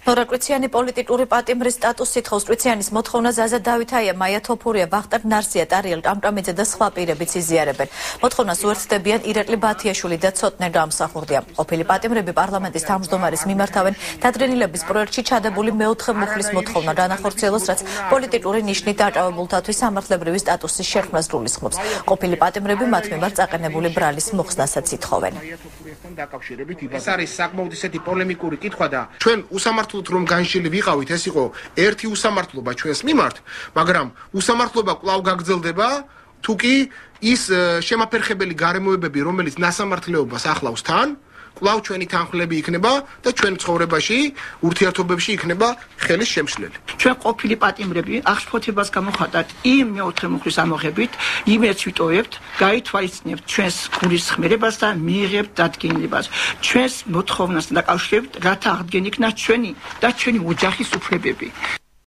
ნორაკვიციანი პოლიტიკური პატიმრის სტატუსით ხოსტვიციანის მოთხოვნა ზაზა დავითაია, მაია თოფურია, ვახტანგ ნარსია, ტარიელ ჭამჭამიძე და სხვა პირებიც იზიარებენ. მოთხოვნას უერთდებიან ირაკლი ბათიაშვილი და ცოტნე გამსახურდია. ყოფილი პატიმრები პარლამენტის თავმჯდომარის მიმართავენ თადრენილების პროექტში ჩადებული მეოთხე მუხლის მოთხოვნა განახორციელოს, რაც პოლიტიკური ნიშნით დაჭავებულთათვის სამართლებრივი სტატუსის შერხმას გულისხმობს. ყოფილი პატიმრები მათ მიმართ წაყენებული ბრალის მოხსნასაც ითხოვენ. ეს არის საკმაოდ ისეთი პოლემიკური კითხვა და ჩვენ უსამართლოდ რომ განშილი ვიყავით, ეს იყო ერთი უსამართლობა ჩვენს მიმართ, მაგრამ უსამართლობა კვლავ გაგრძელდება, თუ კი ის შემაფერხებელი გარემოებები, რომელიც ნასამართლეობას ახლავს თან, კვლავ ჩვენი თანხლები იქნება და ჩვენ ცხოვრებაში, ურთიერთობებში იქნება ხელის შემშლელი. ჩვენ ყოფილი პატიმრები აღშფოთებას გამოხატავთ იმ მეოთხე მუხლის ამოღებით, იმერც ვიტოვებთ, გაითვალისწინებთ ჩვენს გულისხმერებას და მიიღებთ დადგენილებას. ჩვენს მოთხოვნასთან დაკავშირებით, რათა აღდგენიქნა ჩვენი და ჩვენი ოჯახის უფლებები.